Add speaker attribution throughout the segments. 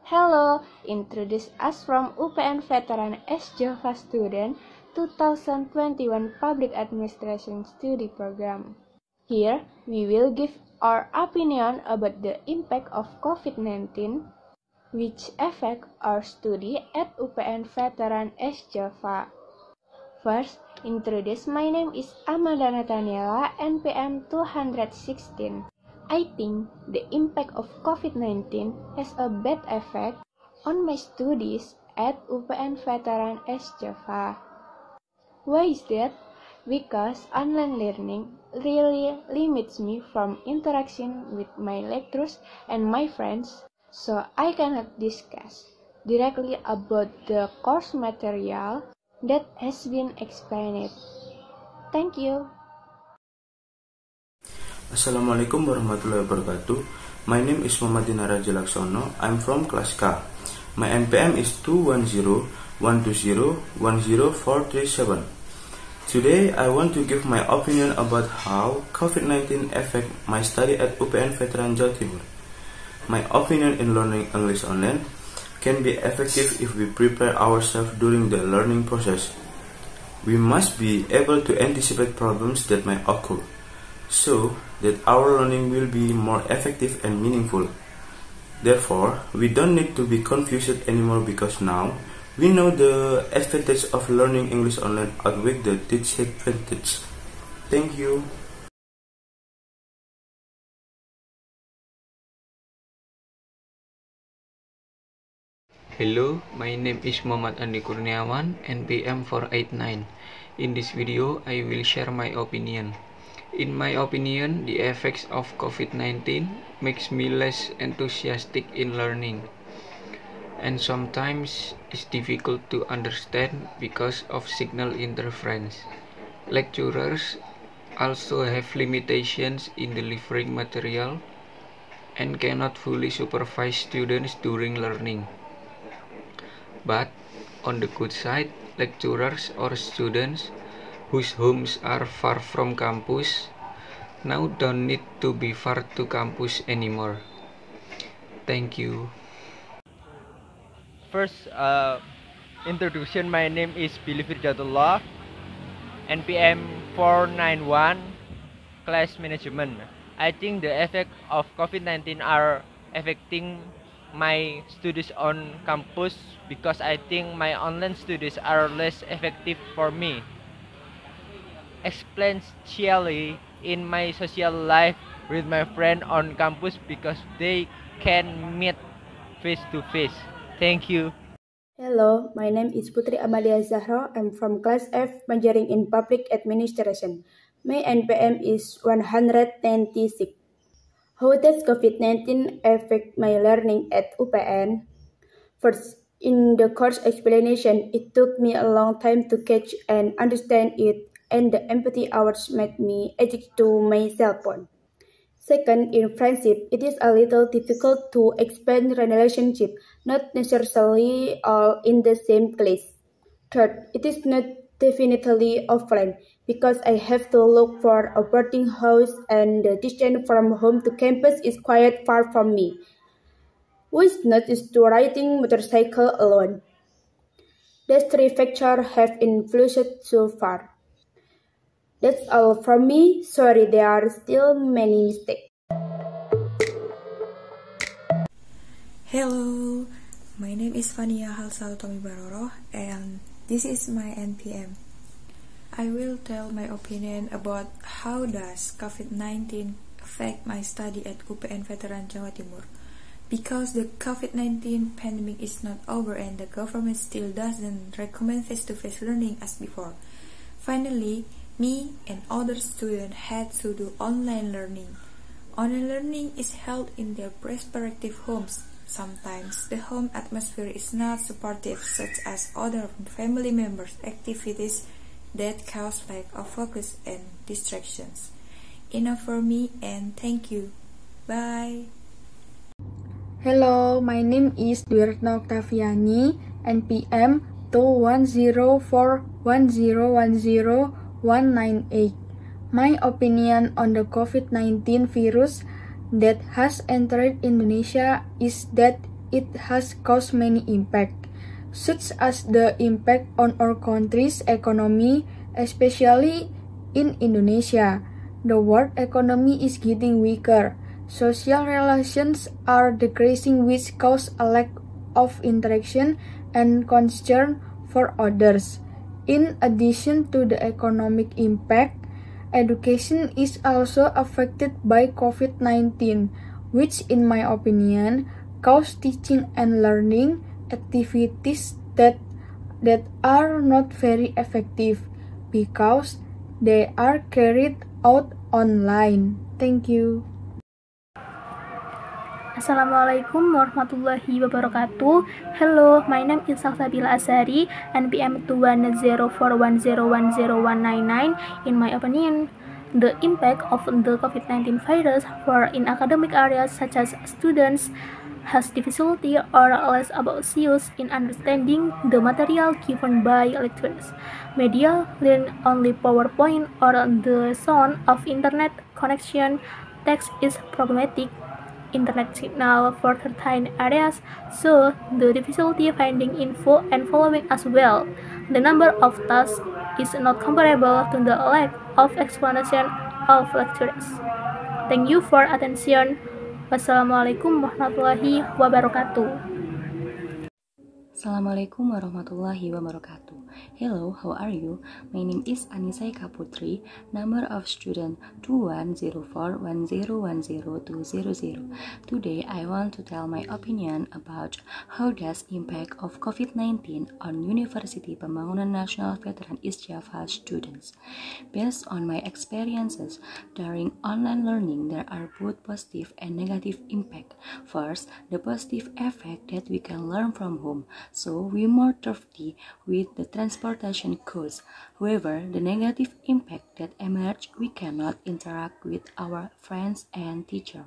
Speaker 1: Hello, introduce us from UPN Veteran S Java Student 2021 Public Administration Study Program. Here, we will give our opinion about the impact of COVID-19, which affect our study at UPN Veteran S Java. First, introduce my name is Amanda Nathaniela, NPM 216. I think the impact of COVID-19 has a bad effect on my studies at UPN Veteran S Java. Why is that? Because online learning really limits me from interaction with my lecturers and my friends, so I cannot discuss directly about the course material that has been explained. Thank you.
Speaker 2: Assalamualaikum warahmatullahi wabarakatuh. My name is Muhammad Raja Laksono. I'm from class K. My NPM is 210-120-10437. Today, I want to give my opinion about how COVID-19 affect my study at UPN Veteran Jawa Timur. My opinion in learning English online can be effective if we prepare ourselves during the learning process. We must be able to anticipate problems that might occur, so that our learning will be more effective and meaningful. Therefore, we don't need to be confused anymore because now we know the advantage of learning English online outweigh the disadvantage. Thank you.
Speaker 3: Hello, my name is Muhammad Andi Kurniawan, NPM 489. In this video, I will share my opinion. In my opinion, the effects of COVID-19 makes me less enthusiastic in learning, and sometimes it's difficult to understand because of signal interference. Lecturers also have limitations in delivering material and cannot fully supervise students during learning. But on the good side, lecturers or students whose homes are far from campus now don't need to be far to campus anymore. Thank you.
Speaker 4: First, introduction. My name is Billy Firjatullah, NPM 491, class management. I think the effect of COVID-19 are affecting my studies on campus because I think my online studies are less effective for me, especially in my social life with my friend on campus because they can meet face to face. Thank you.
Speaker 5: Hello, my name is Putri Amalia Zahra. I'm from class F, majoring in public administration. My NPM is 196. How does COVID-19 affect my learning at UPN? First, in the course explanation, it took me a long time to catch and understand it, and the empathy hours made me addict to my cell phone. Second, in friendship, it is a little difficult to expand relationship, not necessarily all in the same place. Third, it is not definitely offline, because I have to look for a boarding house and the distance from home to campus is quite far from me. Who is not used to riding motorcycle alone? These three factors have influenced so far. That's all from me. Sorry, there are still many mistakes.
Speaker 6: Hello, my name is Fania Halsal Tommy Baroro and this is my NPM. I will tell my opinion about how does COVID-19 affect my study at UPN Veteran Jawa Timur. Because the COVID-19 pandemic is not over and the government still doesn't recommend face-to-face learning as before. Finally, me and other students had to do online learning. Online learning is held in their respective homes. Sometimes the home atmosphere is not supportive, such as other family members' activities that cause lack of focus and distractions. Enough for me and thank you. Bye.
Speaker 7: Hello, my name is Dwirtno Octaviani, NPM 21041010198. My opinion on the COVID-19 virus that has entered Indonesia is that it has caused many impacts, such as the impact on our country's economy, especially in Indonesia. The world economy is getting weaker. Social relations are decreasing, which cause a lack of interaction and concern for others. In addition to the economic impact, education is also affected by COVID-19, which in my opinion cause teaching and learning activities that are not very effective because they are carried out online. Thank you.
Speaker 8: Assalamualaikum warahmatullahi wabarakatuh. Hello, my name is Salsabila Azhari, NPM 21041010199. In my opinion, the impact of the COVID-19 virus for in academic areas such as students has difficulty or less about use in understanding the material given by lecturers. Media learn only PowerPoint or the sound of internet connection. Text is problematic. Internet signal for certain areas, so the difficulty finding info and following as well. The number of tasks is not comparable to the lack of explanation of lecturers. Thank you for attention. Wassalamualaikum warahmatullahi wabarakatuh.
Speaker 9: Assalamualaikum warahmatullahi wabarakatuh. Hello, how are you? My name is Anissa Eka Putri, number of student 210410102000. Today I want to tell my opinion about how does impact of COVID-19 on University Pembangunan Nasional Veteran East Java students. Based on my experiences during online learning, there are both positive and negative impact. First, the positive effect that we can learn from home, so we more thrifty with the transportation costs. However, the negative impact that emerge, we cannot interact with our friends and teacher.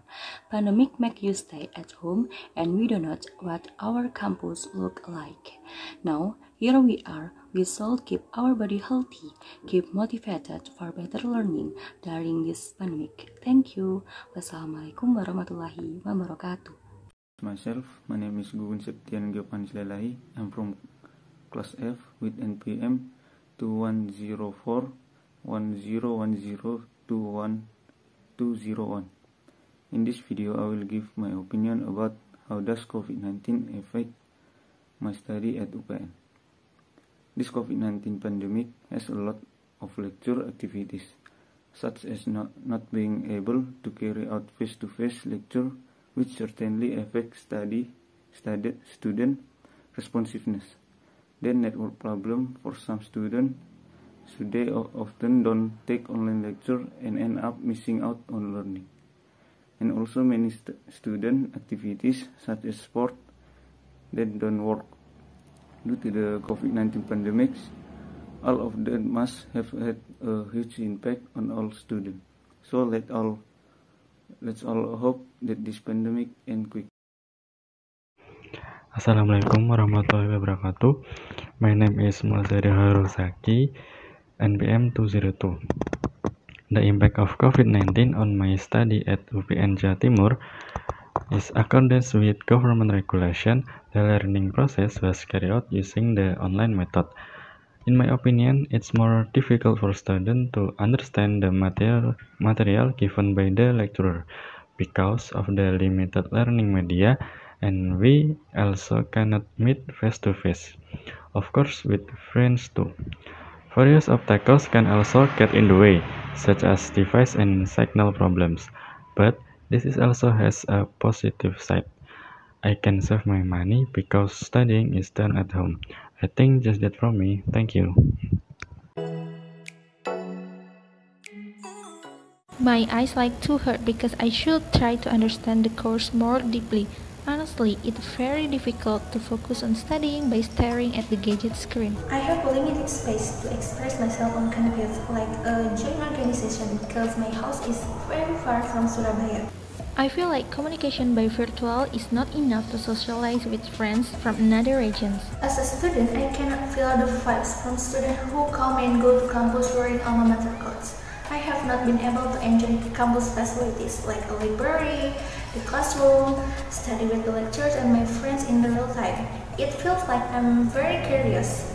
Speaker 9: Pandemic make you stay at home and we do not what our campus look like. Now, here we are, we should keep our body healthy, keep motivated for better learning during this pandemic. Thank you. Wassalamualaikum warahmatullahi wabarakatuh.
Speaker 2: Myself, my name is Gugun Septian Gyopanis Lelahi. I'm from class F with NPM 21041010212001. In this video, I will give my opinion about how does COVID-19 affect my study at UPN. This COVID-19 pandemic has a lot of lecture activities, such as not being able to carry out face-to-face lecture, which certainly affects student responsiveness. Then network problem for some students, so they often don't take online lecture and end up missing out on learning. And also many student activities such as sport that don't work due to the COVID-19 pandemics. All of them must have had a huge impact on all students. So let's all hope that this pandemic end quick.
Speaker 10: Assalamualaikum warahmatullahi wabarakatuh. My name is Mulzari Harusaki, NPM 202. The impact of COVID-19 on my study at UPN Jawa Timur is accordance with government regulation. The learning process was carried out using the online method. In my opinion, it's more difficult for students to understand the material given by the lecturer because of the limited learning media, and we also cannot meet face-to-face. Of course, with friends too. Various obstacles can also get in the way, such as device and signal problems, but this is also has a positive side. I can save my money because studying is done at home. I think just that from me. Thank you.
Speaker 8: My eyes like to hurt because I should try to understand the course more deeply. Honestly, it's very difficult to focus on studying by staring at the gadget screen.
Speaker 11: I have limited space to express myself on campus like a joint organization because my house is very far from Surabaya.
Speaker 8: I feel like communication by virtual is not enough to socialize with friends from another regions.
Speaker 11: As a student, I cannot feel the vibes from students who come and go to campus wearing alma mater clothes. I have not been able to enjoy campus facilities like a library, the classroom, study with the lecturers and my friends in the real time. It feels like I'm very curious.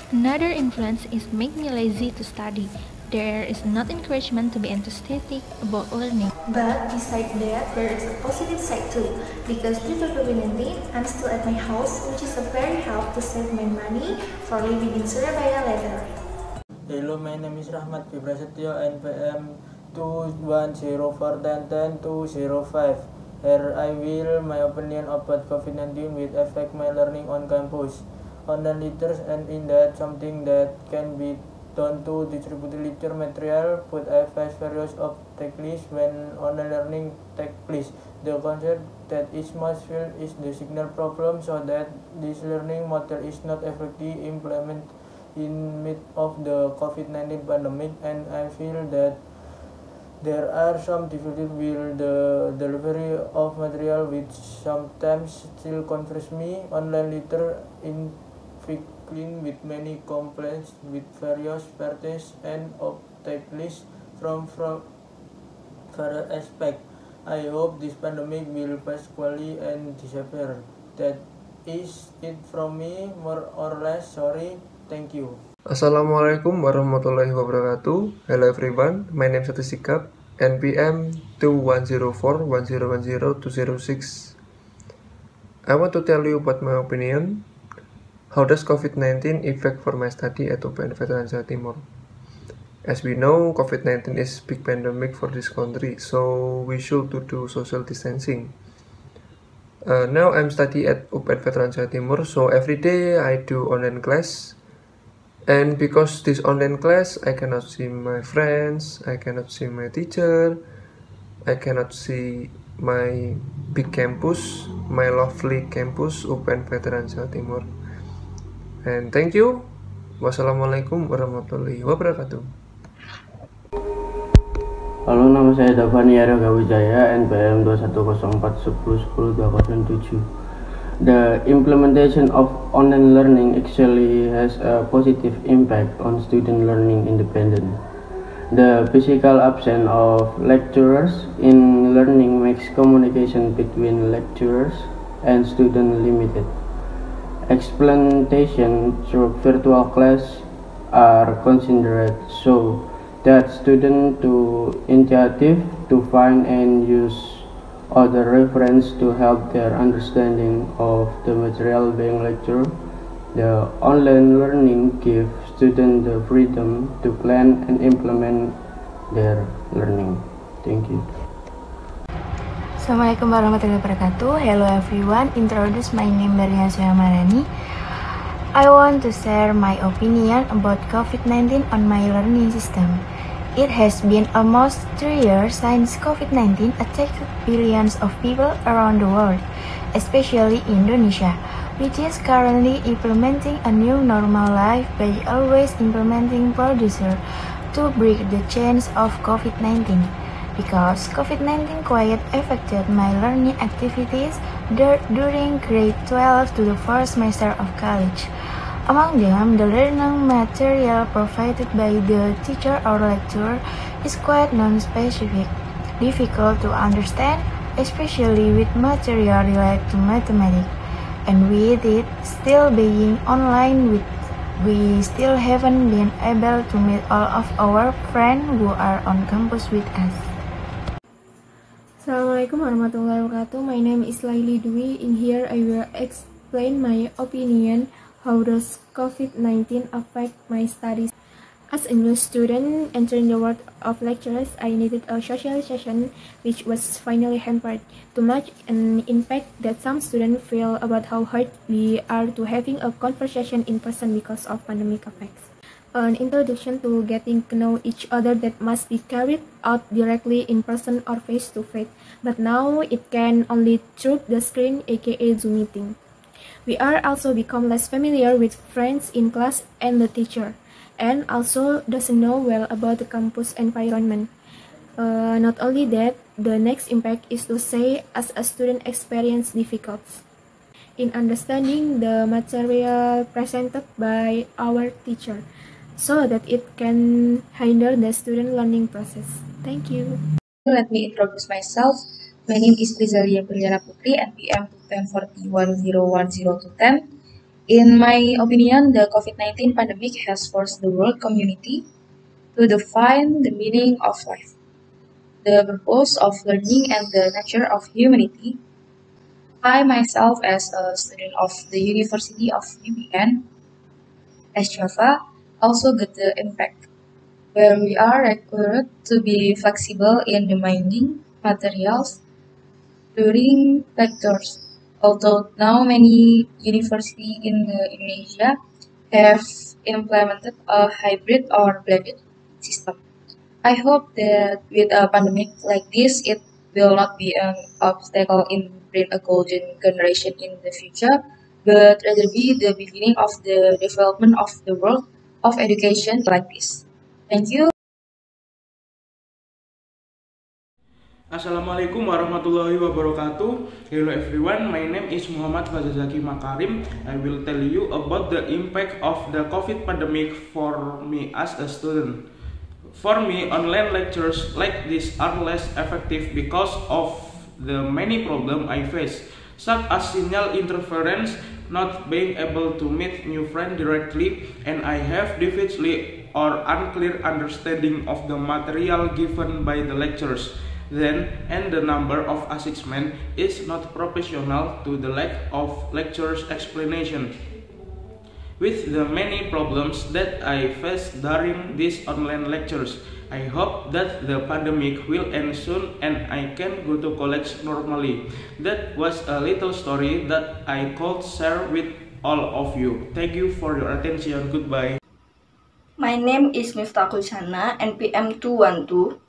Speaker 8: Another influence is make me lazy to study. There is not encouragement to be enthusiastic about learning.
Speaker 11: But besides that, there is a positive side too, because due to COVID-19, I'm still at my house, which is a very help to save my money for living in Surabaya later.
Speaker 12: Hello, my name is Rahmat Fibrasetyo, NPM 2104110100205. Here I will my opinion about COVID-19 will affect my learning on campus. Online lectures and in that something that can be done to distribute lecture material, put various obstacles when online learning takes place. The concept that is must fill is the signal problem so that this learning model is not effectively implemented in mid of the COVID-19 pandemic, and I feel that there are some difficulties with the delivery of material which sometimes still confuse me. Online lecture inflicting with many complaints with various parties and obstacles from various aspects. I hope this pandemic will pass quickly and disappear. That is it from me, more or less. Sorry. Thank you.
Speaker 13: Assalamualaikum warahmatullahi wabarakatuh. Hello everyone, my name is Satu Sikap, NPM 210410102006. I want to tell you about my opinion. How does COVID-19 affect for my study at UPN Veteran Jawa Timur? As we know, COVID-19 is big pandemic for this country, so we should do social distancing. Now I'm study at UPN Veteran Jawa Timur, so every day I do online class. And because this online class, I cannot see my friends, I cannot see my teacher, I cannot see my big campus, my lovely campus, UPN Veteran Jawa Timur. And thank you. Wassalamualaikum warahmatullahi wabarakatuh.
Speaker 14: Halo, nama saya Davani Aryoga Wijaya, NPM 210410102007. The implementation of online learning actually has a positive impact on student learning independence. The physical absence of lecturers in learning makes communication between lecturers and students limited. Explanation through virtual class are considered so that students to initiative to find and use other reference to help their understanding of the material being lectured. The online learning gives students the freedom to plan and implement their learning. Thank you.
Speaker 15: Assalamualaikum warahmatullahi wabarakatuh. Hello everyone, introduce my name Maria Suyamarani. I want to share my opinion about COVID-19 on my learning system. It has been almost 3 years since COVID-19 attacked billions of people around the world, especially Indonesia, which is currently implementing a new normal life by always implementing procedures to break the chains of COVID-19. Because COVID-19 quite affected my learning activities during grade 12 to the first semester of college. Among them, the learning material provided by the teacher or lecturer is quite non-specific, difficult to understand, especially with material related to mathematics. And with it still being online, we still haven't been able to meet all of our friends who are on campus with us.
Speaker 7: Assalamualaikum warahmatullahi wabarakatuh. My name is Laili Dwi. In here I will explain my opinion. How does COVID-19 affect my studies? As a new student entering the world of lecturers, I needed a socialization which was finally hampered. Too much an impact that some students feel about how hard we are to having a conversation in person because of pandemic effects. An introduction to getting to know each other that must be carried out directly in person or face to face, but now it can only through the screen, aka Zoom meeting. We are also become less familiar with friends in class and the teacher, and also doesn't know well about the campus environment. Not only that, the next impact is to say as a student experience difficulties in understanding the material presented by our teacher, so that it can hinder the student learning process. Thank you.
Speaker 16: Let me introduce myself. My name is Rizalia Priyana Putri, NPM 210401010. In my opinion, the COVID-19 pandemic has forced the world community to define the meaning of life, the purpose of learning, and the nature of humanity. I myself, as a student of the University of UPN, as Java, also get the impact, where we are required to be flexible in demanding materials during lectures. Although now many universities in Indonesia have implemented a hybrid or blended system. I hope that with a pandemic like this, it will not be an obstacle in bringing a golden generation in the future, but rather be the beginning of the development of the world of education like this. Thank you.
Speaker 2: Assalamualaikum warahmatullahi wabarakatuh. Hello everyone, my name is Muhammad Fazazaki Makarim. I will tell you about the impact of the COVID pandemic for me as a student. For me, online lectures like this are less effective because of the many problems I face, such as signal interference, not being able to meet new friends directly, and I have difficulty or unclear understanding of the material given by the lectures. And the number of assessment is not proportional to the lack of lectures explanation. With the many problems that I faced during these online lectures, I hope that the pandemic will end soon and I can go to college normally. That was a little story that I could share with all of you. Thank you for your attention. Goodbye.
Speaker 17: My name is Miftahul Sana, NPM 212.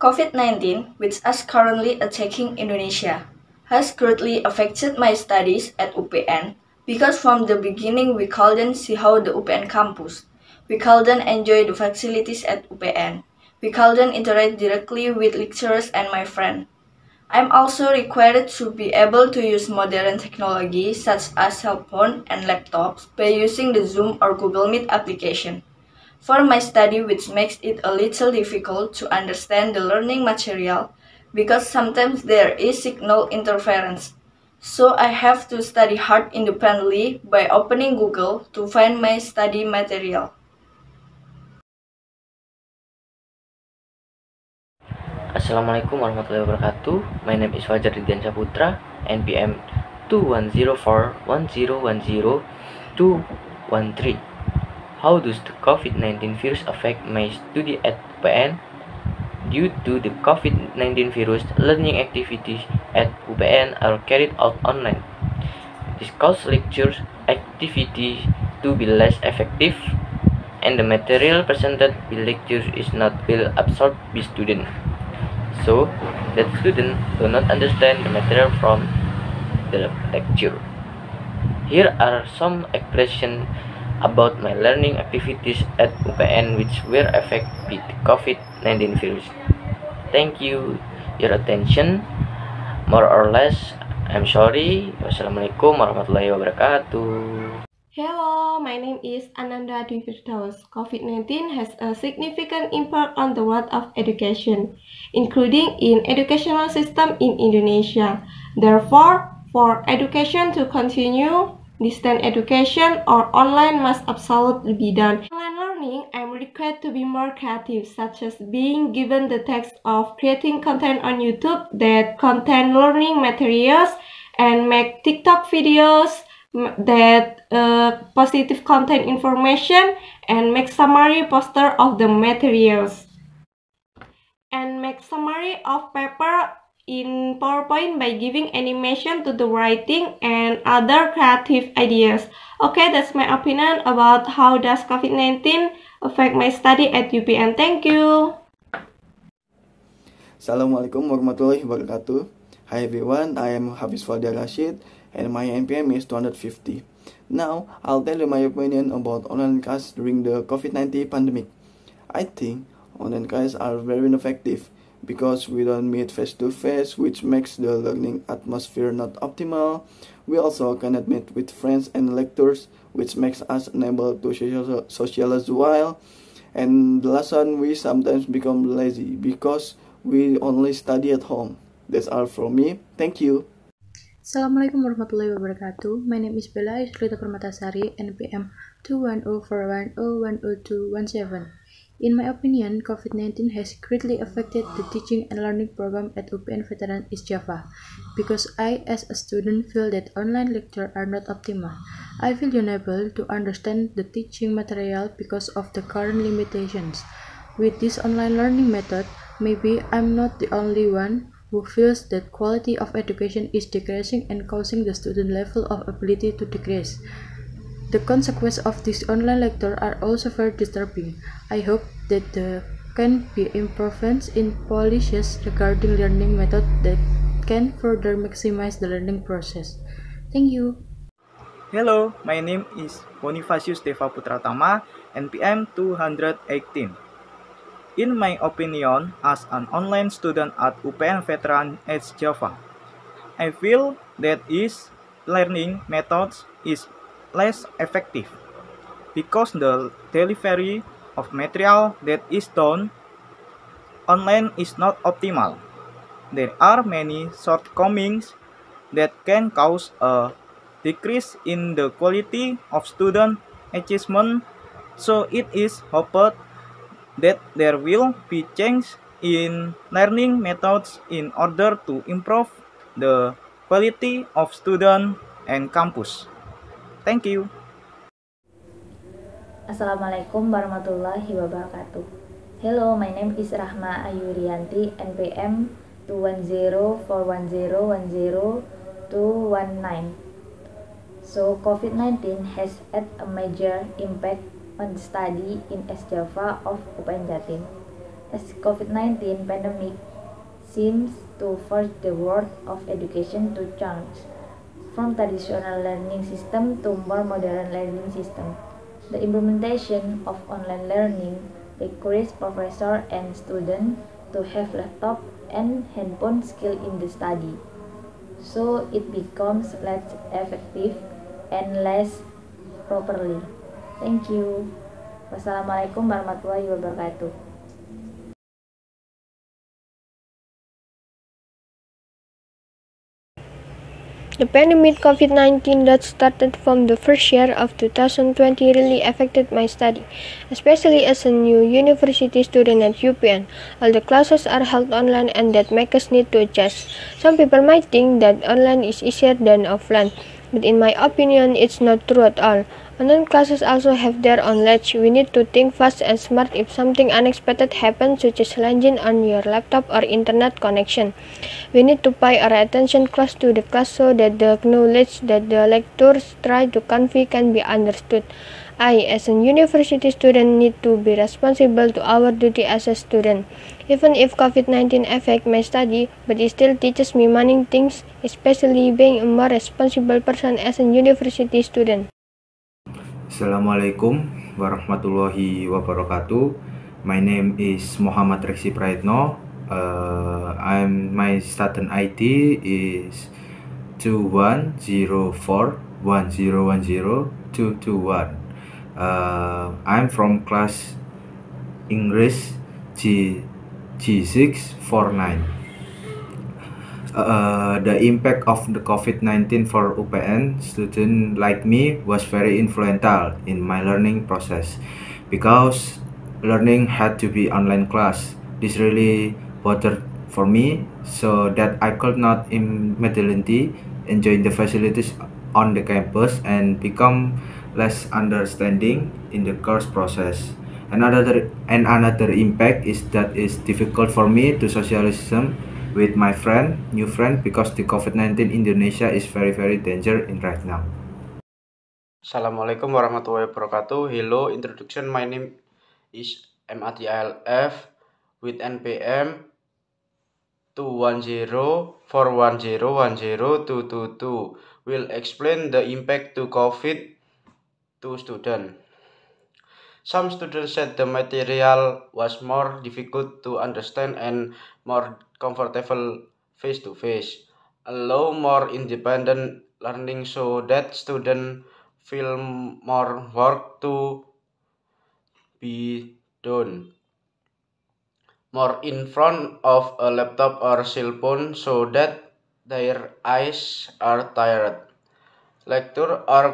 Speaker 17: COVID-19, which is currently attacking Indonesia, has greatly affected my studies at UPN because from the beginning we couldn't see how the UPN campus. We couldn't enjoy the facilities at UPN. We couldn't interact directly with lecturers and my friends. I'm also required to be able to use modern technology such as cell phone and laptops by using the Zoom or Google Meet application. For my study, which makes it a little difficult to understand the learning material because sometimes there is signal interference. So I have to study hard independently by opening Google to find my study material.
Speaker 18: Assalamualaikum warahmatullahi wabarakatuh. My name is Fajar Ridyan Saputra, NPM 21041010213. How does the COVID-19 virus affect my study at UPN? Due to the COVID-19 virus, learning activities at UPN are carried out online. This causes lecture activities to be less effective, and the material presented by lectures is not well absorbed by students. So that students do not understand the material from the lecture. Here are some expressions about my learning activities at UPN which were affected by the COVID-19 virus. Thank you your attention. More or less, I'm sorry. Wassalamualaikum warahmatullahi wabarakatuh.
Speaker 19: Hello, my name is Ananda Dwi Firdaus. COVID-19 has a significant impact on the world of education, including in educational system in Indonesia. Therefore, for education to continue, distance education or online must absolutely be done. Online learning, I'm required to be more creative, such as being given the task of creating content on YouTube that contain learning materials and make TikTok videos that positive content information and make summary poster of the materials and make summary of paper in PowerPoint by giving animation to the writing and other creative ideas. Okay, that's my opinion about how does COVID-19 affect my study at UPN. Thank you.
Speaker 20: Assalamualaikum warahmatullahi wabarakatuh. Hi everyone, I am Hafiz Fadil Rashid and my NPM is 250. Now, I'll tell you my opinion about online class during the COVID-19 pandemic. I think online classes are very ineffective because we don't meet face-to-face, which makes the learning atmosphere not optimal. We also cannot meet with friends and lecturers, which makes us unable to socialize well. And the last one, we sometimes become lazy because we only study at home. That's all from me. Thank you.
Speaker 7: Assalamualaikum warahmatullahi wabarakatuh. My name is Bella Isrita Permatasari, NPM 21041010217. In my opinion, COVID-19 has greatly affected the teaching and learning program at UPN Veteran East Java because I, as a student, feel that online lectures are not optimal. I feel unable to understand the teaching material because of the current limitations. With this online learning method, maybe I'm not the only one who feels that quality of education is decreasing and causing the student level of ability to decrease. The consequences of this online lecture are also very disturbing. I hope that there can be improvements in policies regarding learning method that can further maximize the learning process. Thank you.
Speaker 21: Hello, my name is Bonifacius Deva Putratama, NPM 218. In my opinion, as an online student at UPN Veteran East Java, I feel that its learning methods is less effective because the delivery of material that is done online is not optimal. There are many shortcomings that can cause a decrease in the quality of student achievement, so it is hoped that there will be change in learning methods in order to improve the quality of student and campus. Thank you.
Speaker 22: Assalamualaikum warahmatullahi wabarakatuh. Hello, my name is Rahma Ayurianti, NPM 21041010219. So, COVID-19 has had a major impact on the study in East Java of UPN Jatim. As COVID-19 pandemic seems to force the world of education to change from traditional learning system to more modern learning system. The implementation of online learning requires professor and student to have laptop and handphone skill in the study, so it becomes less effective and less properly. Thank you. Wassalamualaikum warahmatullahi wabarakatuh.
Speaker 23: The pandemic COVID-19 that started from the first year of 2020 really affected my study, especially as a new university student at UPN. All the classes are held online and that makes us need to adjust. Some people might think that online is easier than offline, but in my opinion, it's not true at all. Online classes also have their own ledge. We need to think fast and smart if something unexpected happens, such as lagging on your laptop or internet connection. We need to pay our attention close to the class so that the knowledge that the lecturers try to convey can be understood. I, as a university student, need to be responsible to our duty as a student. Even if COVID-19 affects my study, but it still teaches me many things, especially being a more responsible person as a university student.
Speaker 24: Assalamualaikum warahmatullahi wabarakatuh. My name is Muhammad Reksi Praetno. My student ID is 210410102221. I'm from class English G649. The impact of the COVID-19 for UPN student like me was very influential in my learning process because learning had to be online class. This really bothered for me, so that I could not immediately enjoy the facilities on the campus and become less understanding in the course process. Another impact is that it's difficult for me to socialism with my new friend, because the COVID-19 Indonesia is very danger in right now.
Speaker 25: Assalamualaikum warahmatullahi wabarakatuh. Hello, introduction. My name is MATILF with NPM 21041010222. Will explain the impact to COVID to student. Some students said the material was more difficult to understand and more comfortable face-to-face, allow more independent learning so that students feel more work to be done. more in front of a laptop or cell phone so that their eyes are tired. Lectures are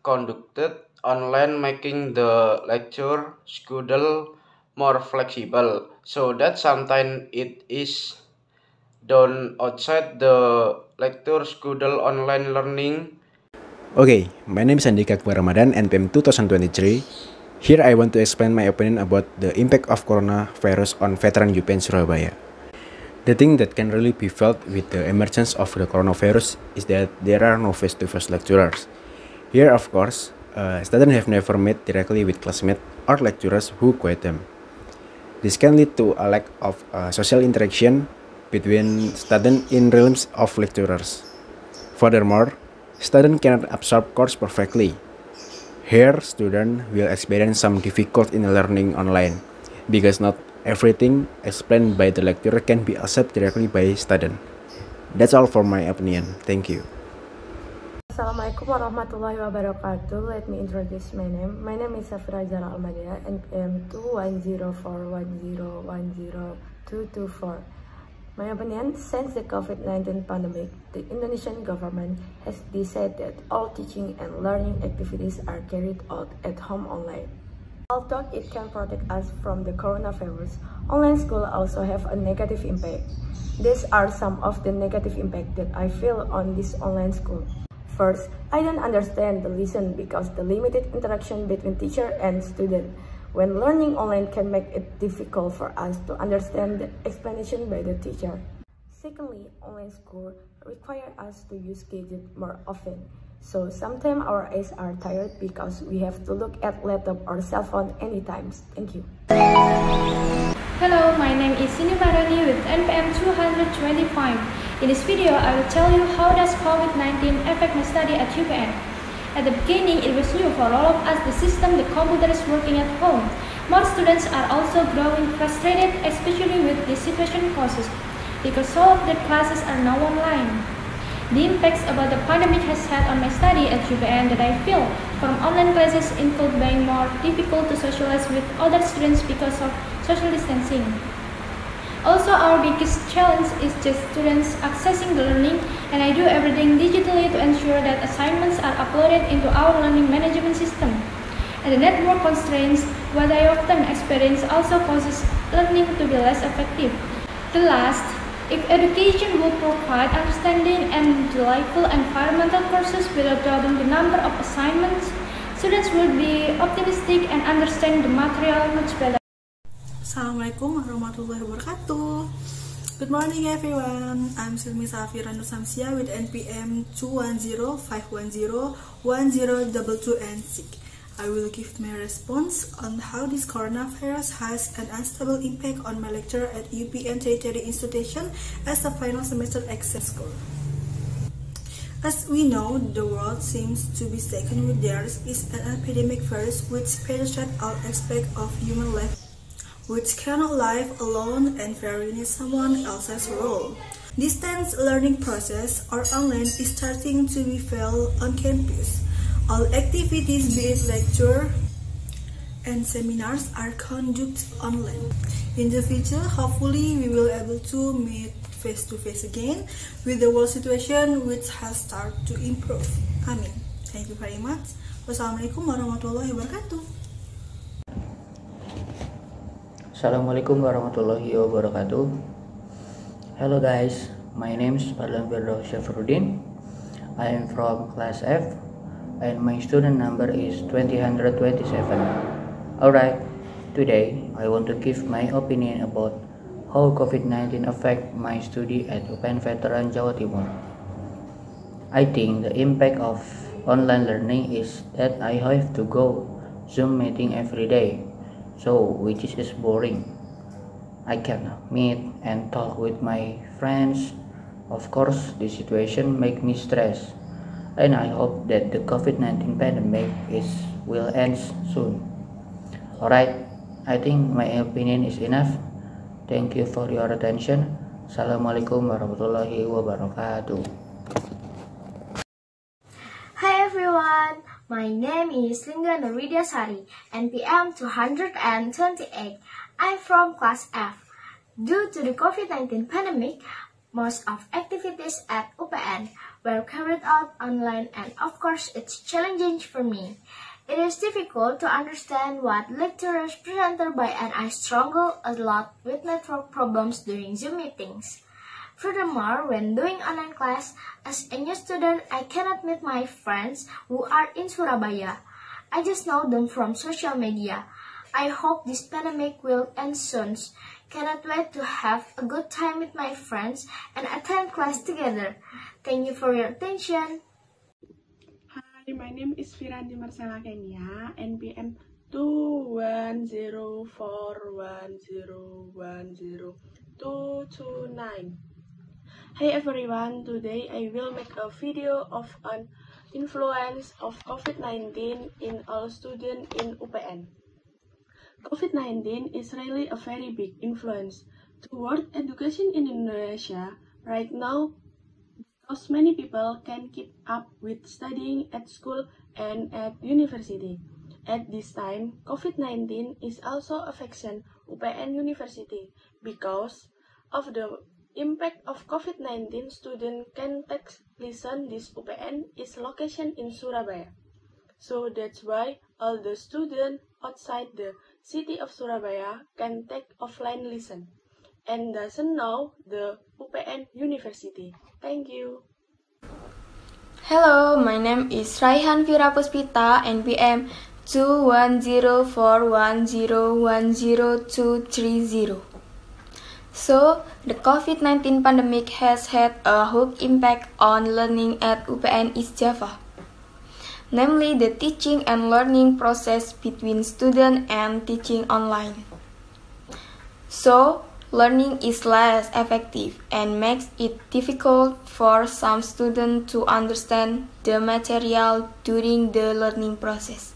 Speaker 25: conducted online, making the lecture schedule more flexible, so that sometimes it is done outside the lecture schedule. Online learning.
Speaker 1: Okay, my name is Andika Akbar Ramadan, NPM 2023. Here I want to explain my opinion about the impact of coronavirus on veteran UPN Surabaya. The thing that can really be felt with the emergence of the coronavirus is that there are no face-to-face lecturers. Here, of course, students have never met directly with classmates or lecturers who guide them. This can lead to a lack of social interaction between students in realms of lecturers. Furthermore, students cannot absorb course perfectly. Here, students will experience some difficulty in learning online because not everything explained by the lecturer can be accepted directly by students. That's all for my opinion. Thank you.
Speaker 3: Assalamualaikum warahmatullahi wabarakatuh. Let me introduce my name. My name is Safira Zara Almadia, NPM 21041010224. My opinion, since the COVID-19 pandemic, the Indonesian government has decided all teaching and learning activities are carried out at home online. Although it can protect us from the coronavirus, online school also have a negative impact. These are some of the negative impact that I feel on this online school. First, I don't understand the lesson because the limited interaction between teacher and student. When learning online can make it difficult for us to understand the explanation by the teacher. Secondly, online school require us to use gadget more often. So sometimes our eyes are tired because we have to look at laptop or cell phone anytime. Thank you.
Speaker 8: Hello, my name is Cindy Marani with NPM 225. In this video, I will tell you how does COVID-19 affect my study at UPN. At the beginning, it was new for all of us the system the computer is working at home. More students are also growing frustrated, especially with this situation causes, because all of their classes are now online. The impacts about the pandemic has had on my study at UPN that I feel from online classes include being more difficult to socialize with other students because of social distancing. Also, our biggest challenge is just students accessing the learning, and I do everything digitally to ensure that assignments are uploaded into our learning management system. And the network constraints, what I often experience, also causes learning to be less effective. The last, if education will provide understanding and delightful environmental courses without doubting the number of assignments, students will be optimistic and understand the material much better.
Speaker 4: Assalamualaikum warahmatullahi wabarakatuh. Good morning everyone. I'm Silmi Safira Nusamsia with NPM 21051010222 I will give my response on how this coronavirus has an unstable impact on my lecture at UPN Tertiary Institution as a final semester exam school. As we know, the world seems to be stricken with theirs is an epidemic virus which penetrates all aspects of human life, which cannot live alone and very needs someone else's role. Distance learning process or online is starting to be felt on campus. All activities, be it lecture and seminars, are conducted online. In the future, hopefully we will able to meet face to face again with the world situation which has started to improve. Amin. Thank you very much. Wassalamualaikum warahmatullahi wabarakatuh.
Speaker 5: Assalamualaikum warahmatullahi wabarakatuh. Hello guys, my name is Fadlan Firdaus Syafruddin. I am from class F and my student number is 2027. Alright, today I want to give my opinion about how COVID-19 affect my study at UPN Veteran Jawa Timur. I think the impact of online learning is that I have to go Zoom meeting every day. So, which is boring. I can meet and talk with my friends. Of course, the situation make me stress, and I hope that the COVID-19 pandemic will end soon. Alright, I think my opinion is enough. Thank you for your attention. Assalamualaikum warahmatullahi wabarakatuh.
Speaker 6: Hi everyone, my name is Lingga Nuridia Sari, NPM 228. I'm from class F. Due to the COVID-19 pandemic, most of activities at UPN were carried out online, and of course it's challenging for me. It is difficult to understand what lecturers presented by, and I struggle a lot with network problems during Zoom meetings. Furthermore, when doing online class, as a new student, I cannot meet my friends who are in Surabaya. I just know them from social media. I hope this pandemic will end soon. Cannot wait to have a good time with my friends and attend class together. Thank you for your attention.
Speaker 9: Hi, my name is Firandi Marcella Kenya, NPM 21041010229. Hey everyone, today I will make a video of an influence of COVID-19 in all students in UPN. COVID-19 is really a very big influence toward education in Indonesia right now, because many people can keep up with studying at school and at university. At this time, COVID-19 is also affecting UPN University because of the impact of COVID-19. Students can take listen this UPN is location in Surabaya. So that's why all the students outside the city of Surabaya can take offline listen and doesn't know the UPN University. Thank you.
Speaker 15: Hello, my name is Raihan Vira Puspita, NPM 21041010230. So, the COVID-19 pandemic has had a huge impact on learning at UPN East Java, namely the teaching and learning process between student and teaching online. So, learning is less effective and makes it difficult for some students to understand the material during the learning process.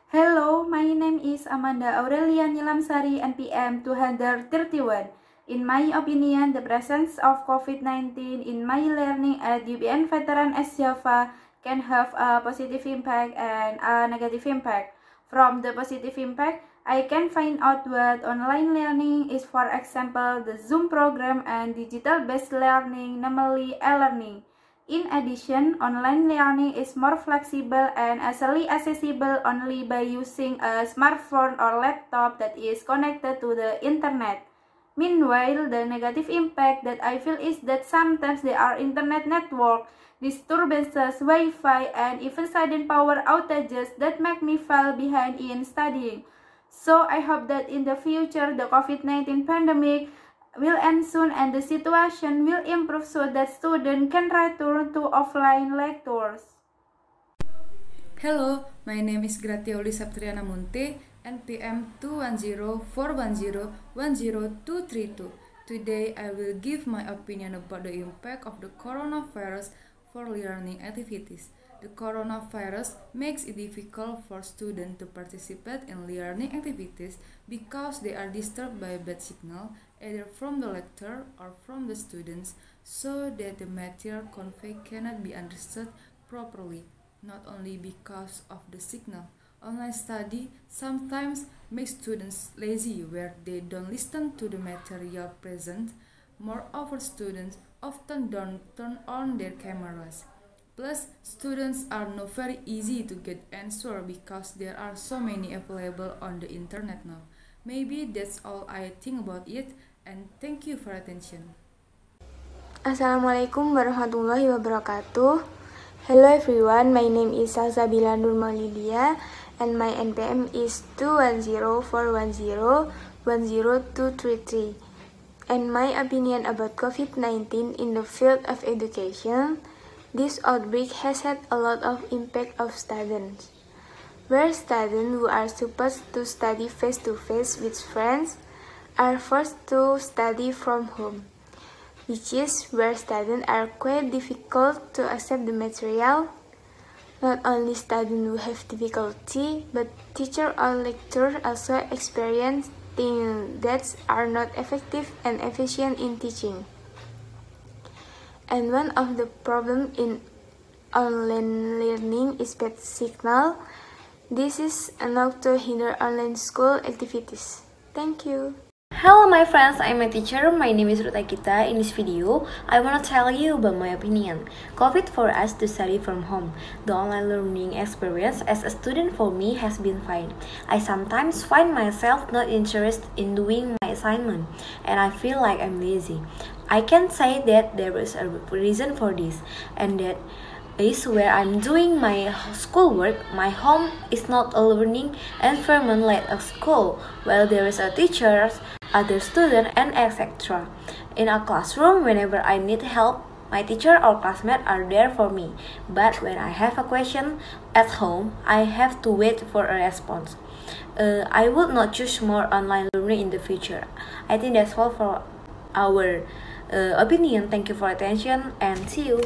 Speaker 10: Hello, my name is Amanda Aurelia Nilamsari, NPM 231. In my opinion, the presence of COVID-19 in my learning at UPN Veteran East Java can have a positive impact and a negative impact. From the positive impact, I can find out what online learning is, for example, the Zoom program and digital-based learning, namely e-learning. In addition, online learning is more flexible and easily accessible only by using a smartphone or laptop that is connected to the internet. Meanwhile, the negative impact that I feel is that sometimes there are internet network disturbances, Wi-Fi, and even sudden power outages that make me fall behind in studying. So I hope that in the future the COVID-19 pandemic will end soon and the situation will improve so that students can return to offline lectures.
Speaker 11: Hello, my name is Gratioli Septriana Munte, NPM 21041010232. Today I will give my opinion about the impact of the coronavirus for learning activities. The coronavirus makes it difficult for students to participate in learning activities because they are disturbed by bad signal, either from the lecturer or from the students, so that the material conveyed cannot be understood properly. Not only because of the signal, online study sometimes makes students lazy where they don't listen to the material present. Moreover, students often don't turn on their cameras. Plus, students are not very easy to get answer because there are so many available on the internet now. Maybe that's all I think about it, and thank you for attention.
Speaker 15: Assalamualaikum warahmatullahi wabarakatuh. Hello everyone, my name is Salsabila Nurmalidia and my NPM is 21041010233. And my opinion about COVID-19 in the field of education, this outbreak has had a lot of impact of students, where students who are supposed to study face-to-face with friends are forced to study from home, which is where students are quite difficult to accept the material. Not only students who have difficulty, but teachers or lecturers also experience things that are not effective and efficient in teaching. And one of the problems in online learning is bad signal. This is enough to hinder online school activities.
Speaker 3: Thank you.
Speaker 2: Hello my friends, I'm a teacher. My name is Ruth Akita. In this video, I want to tell you about my opinion. COVID forced us to study from home. The online learning experience as a student for me has been fine. I sometimes find myself not interested in doing my assignment, and I feel like I'm lazy. I can say that there is a reason for this, and that is where I'm doing my schoolwork. My home is not a learning environment like a school, where there is a teacher, other student, and etc. In a classroom, whenever I need help, my teacher or classmates are there for me. But when I have a question at home, I have to wait for a response. I would not choose more online learning in the future. I think that's all for our opinion. Thank you for attention and see you.